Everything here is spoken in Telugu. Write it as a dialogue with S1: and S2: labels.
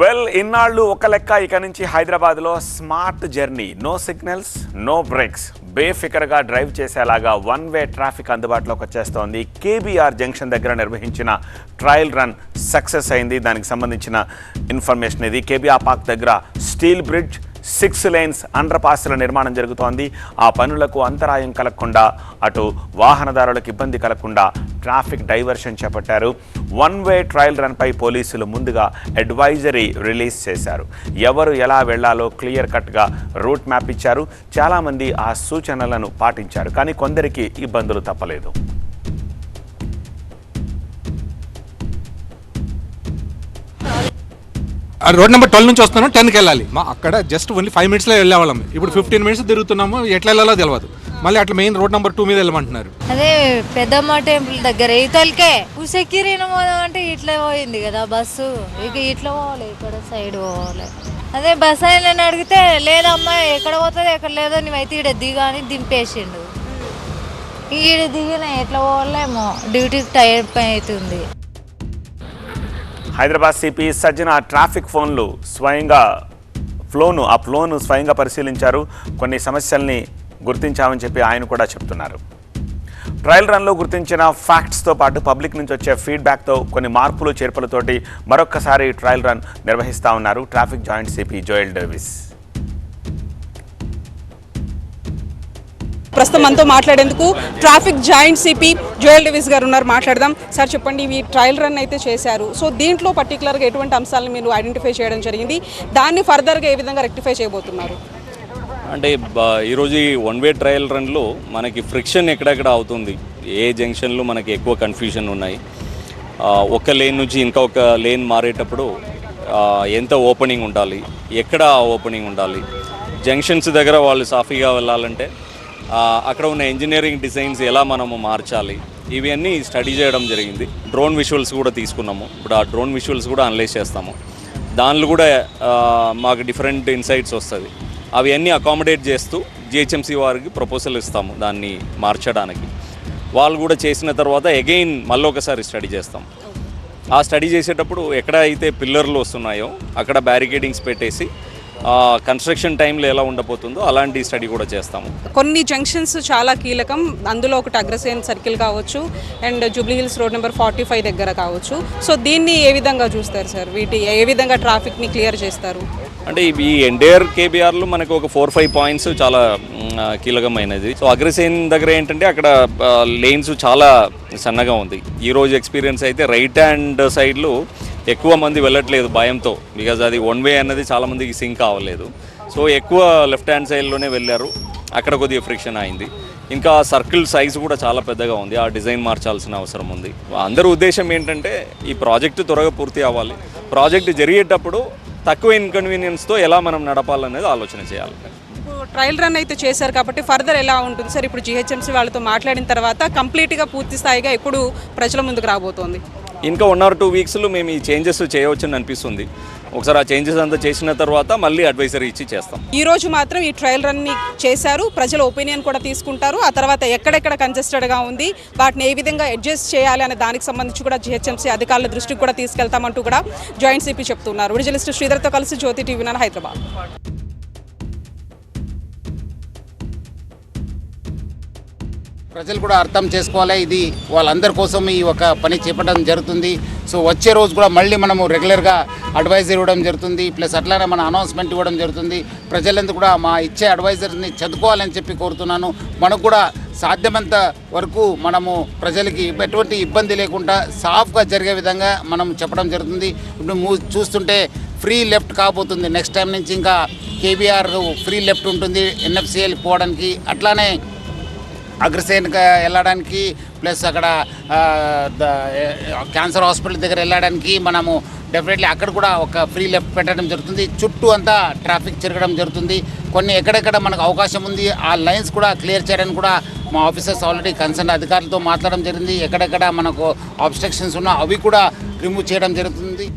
S1: వెల్ ఇన్నాళ్ళు ఒక లెక్క ఇక నుంచి హైదరాబాద్లో smart journey, no signals, no brakes, బేఫికర్గా డ్రైవ్ చేసేలాగా వన్ వే ట్రాఫిక్ అందుబాటులోకి వచ్చేస్తోంది. కేబీఆర్ జంక్షన్ దగ్గర నిర్వహించిన ట్రయల్ రన్ సక్సెస్ అయింది. దానికి సంబంధించిన ఇన్ఫర్మేషన్ ఇది. కేబీఆర్ పార్క్ దగ్గర స్టీల్ బ్రిడ్జ్, 6 లేన్స్ అండర్ పాస్ల నిర్మాణం జరుగుతోంది. ఆ పనులకు అంతరాయం కలగకుండా, అటు వాహనదారులకు ఇబ్బంది కలగకుండా ట్రాఫిక్ డైవర్షన్ చేపట్టారు. వన్ వే ట్రయల్ రన్పై పోలీసులు ముందుగా అడ్వైజరీ రిలీజ్ చేశారు. ఎవరు ఎలా వెళ్లాలో క్లియర్ కట్గా రూట్ మ్యాప్ ఇచ్చారు. చాలామంది ఆ సూచనలను పాటించారు, కానీ కొందరికి ఇబ్బందులు తప్పలేదు.
S2: రోడ్ నెంబర్ 12 నుంచి వస్తున్నాను, 10కి వెళ్ళాలి. అక్కడ జస్ట్ ఓన్లీ 5 మినిట్స్లో వెళ్ళేవాళ్ళం. ఇప్పుడు 15 మినిట్స్ తిరుగుతున్నాము, ఎట్లా వెళ్ళాలో తెలియదు. మళ్ళీ అట్లా మెయిన్ రోడ్ నెంబర్ 2 మీద వెళ్ళమంటున్నారు.
S3: అదే పెద్దమ్మ టెంపుల్ దగ్గర ఈతలకే ఉసెక్కిరిన అంటే ఇట్లా పోయింది కదా బస్సు, ఇక ఇట్లా పోవాలి, ఇక్కడ సైడ్ పోవాలి. అదే బస్ అయినా అడిగితే లేదమ్మా ఎక్కడ పోతుంది ఎక్కడ లేదో నువ్వైతే ఈడ దిగా అని దింపేసిండు. ఈడ దిగిన ఎట్లా పోవాలేమో, డ్యూటీకి టైం అవుతుంది.
S1: హైదరాబాద్ సిపి సజ్జన ట్రాఫిక్ ఫ్లోను స్వయంగా పరిశీలించారు. కొన్ని సమస్యల్ని గుర్తించామని చెప్పి ఆయన కూడా చెప్తున్నారు. ట్రయల్ రన్లో గుర్తించిన ఫ్యాక్ట్స్తో పాటు పబ్లిక్ నుంచి వచ్చే ఫీడ్బ్యాక్తో కొన్ని మార్పులు చేర్పులతోటి మరొక్కసారి ట్రయల్ రన్ నిర్వహిస్తూ ఉన్నారు traffic joint CP Joel Davis.
S4: ప్రస్తుతం మనతో మాట్లాడేందుకు traffic joint CP Joel Davis గారు ఉన్నారు. మాట్లాడదాం. సార్ చెప్పండి, ఇవి ట్రయల్ రన్ అయితే చేశారు. సో దీంట్లో పర్టికులర్గా ఎటువంటి అంశాలను మీరు ఐడెంటిఫై చేయడం జరిగింది, దాన్ని ఫర్దర్గా ఏ విధంగా రెక్టిఫై చేయబోతున్నారు?
S5: అంటే ఈరోజు ఈ వన్ వే ట్రయల్ రన్లో మనకి ఫ్రిక్షన్ ఎక్కడెక్కడ అవుతుంది, ఏ జంక్షన్లో మనకి ఎక్కువ కన్ఫ్యూజన్ ఉన్నాయి, ఒక లేన్ నుంచి ఇంకొక లేన్ మారేటప్పుడు ఎంత ఓపెనింగ్ ఉండాలి, ఎక్కడ ఓపెనింగ్ ఉండాలి, జంక్షన్స్ దగ్గర వాళ్ళు సాఫీగా వెళ్ళాలంటే అక్కడ ఉన్న ఇంజనీరింగ్ డిజైన్స్ ఎలా మనము మార్చాలి, ఇవన్నీ స్టడీ చేయడం జరిగింది. డ్రోన్ విజువల్స్ కూడా తీసుకున్నాము. ఇప్పుడు ఆ డ్రోన్ విజువల్స్ కూడా అనలైజ్ చేస్తాము. దానిలో కూడా మాకు డిఫరెంట్ ఇన్సైట్స్ వస్తుంది. అవి అన్నీ అకామిడేట్ చేస్తూ జిహెచ్ఎంసీ వారికి ప్రపోజల్ ఇస్తాము దాన్ని మార్చడానికి. వాళ్ళు కూడా చేసిన తర్వాత అగైన్ మళ్ళీ ఒకసారి స్టడీ చేస్తాం. ఆ స్టడీ చేసేటప్పుడు ఎక్కడ అయితే పిల్లర్లు వస్తున్నాయో అక్కడ బ్యారికేడింగ్స్ పెట్టేసి కన్స్ట్రక్షన్ టైంలో ఎలా ఉండబోతుందో అలాంటి స్టడీ కూడా చేస్తాము.
S4: కొన్ని జంక్షన్స్ చాలా కీలకం. అందులో ఒకటి అగ్రసేన్ సర్కిల్ కావచ్చు, and Jubilee hills road number 45 దగ్గర కావచ్చు. సో దీన్ని ఏ విధంగా చూస్తారు సార్? వీటి ఏ విధంగా ట్రాఫిక్ని క్లియర్ చేస్తారు?
S5: అంటే ఈ ఎన్డీఆర్ కేబీఆర్లో మనకు ఒక 4-5 పాయింట్స్ చాలా కీలకమైనది. సో అగ్రసేన్ దగ్గర ఏంటంటే అక్కడ లేన్స్ చాలా సన్నగా ఉంది. ఈరోజు ఎక్స్పీరియన్స్ అయితే రైట్ హ్యాండ్ సైడ్లో ఎక్కువ మంది వెళ్ళట్లేదు భయంతో, బికాజ్ అది వన్ వే అన్నది చాలామందికి సింక్ అవ్వలేదు. సో ఎక్కువ లెఫ్ట్ హ్యాండ్ సైడ్లోనే వెళ్ళారు. అక్కడ కొద్దిగా ఫ్రిక్షన్ అయింది. ఇంకా సర్కిల్ సైజ్ కూడా చాలా పెద్దగా ఉంది. ఆ డిజైన్ మార్చాల్సిన అవసరం ఉంది. అందరి ఉద్దేశం ఏంటంటే ఈ ప్రాజెక్టు త్వరగా పూర్తి అవ్వాలి. ప్రాజెక్టు జరిగేటప్పుడు తక్కువ ఇన్కన్వీనియన్స్తో ఎలా మనం నడపాలనేది ఆలోచన చేయాలి.
S4: ట్రయల్ రన్ అయితే చేశారు కాబట్టి ఫర్దర్ ఎలా ఉంటుంది సార్? ఇప్పుడు జిహెచ్ఎంసీ వాళ్ళతో మాట్లాడిన తర్వాత కంప్లీట్గా పూర్తి స్థాయిగా ఎప్పుడు ప్రజల ముందుకు రాబోతోంది?
S5: ఇంకా 1 or 2 వీక్స్లో మేము ఈ చేంజెస్ చేయవచ్చని అనిపిస్తుంది. ఒకసారి ఆ చేంజెస్ అంతా చేసిన తర్వాత మళ్ళీ అడ్వైజరీ ఇచ్చి చేస్తాం.
S4: ఈ రోజు మాత్రం ఈ ట్రయల్ రన్ని చేశారు. ప్రజల ఒపీనియన్ కూడా తీసుకుంటారు. ఆ తర్వాత ఎక్కడెక్కడ కంజెస్టెడ్గా ఉంది, వాటిని ఏ విధంగా అడ్జస్ట్ చేయాలి అనే దానికి సంబంధించి కూడా జిహెచ్ఎంసీ అధికారుల దృష్టికి కూడా తీసుకెళ్తామంటూ కూడా జాయింట్ సిపి చెప్తున్నారు. జర్నలిస్ట్ శ్రీధర్తో కలిసి జ్యోతి టీవీ 9 హైదరాబాద్.
S6: ప్రజలు కూడా అర్థం చేసుకోవాలి. ఇది వాళ్ళందరి కోసం ఈ ఒక పని చేపట్టడం జరుగుతుంది. సో వచ్చే రోజు కూడా మళ్ళీ మనము రెగ్యులర్గా అడ్వైజర్ ఇవ్వడం జరుగుతుంది. ప్లస్ అట్లానే మన అనౌన్స్మెంట్ ఇవ్వడం జరుగుతుంది. ప్రజలందరూ కూడా మా ఇచ్చే అడ్వైజర్ని చదువుకోవాలని చెప్పి కోరుతున్నాను. మనకు కూడా సాధ్యమంత వరకు మనము ప్రజలకి ఎటువంటి ఇబ్బంది లేకుండా సాఫ్గా జరిగే విధంగా మనం చెప్పడం జరుగుతుంది. ఇప్పుడు చూస్తుంటే ఫ్రీ లెఫ్ట్ కాబోతుంది. నెక్స్ట్ టైం నుంచి ఇంకా కేబీఆర్ ఫ్రీ లెఫ్ట్ ఉంటుంది ఎన్ఎఫ్సిఎల్ పోవడానికి, అట్లానే అగ్రసేన్కి వెళ్ళడానికి, ప్లస్ అక్కడ క్యాన్సర్ హాస్పిటల్ దగ్గర వెళ్ళడానికి మనము డెఫినెట్లీ అక్కడ కూడా ఒక ఫ్రీ లెఫ్ట్ పెట్టడం జరుగుతుంది. చుట్టూ అంతా ట్రాఫిక్ జరగడం జరుగుతుంది. కొన్ని ఎక్కడెక్కడ మనకు అవకాశం ఉంది ఆ లైన్స్ కూడా క్లియర్ చేయడానికి కూడా మా ఆఫీసర్స్ ఆల్రెడీ కన్సర్న్ అధికారులతో మాట్లాడడం జరిగింది. ఎక్కడెక్కడ మనకు ఆబ్స్ట్రక్షన్స్ ఉన్నా అవి కూడా రిమూవ్ చేయడం జరుగుతుంది.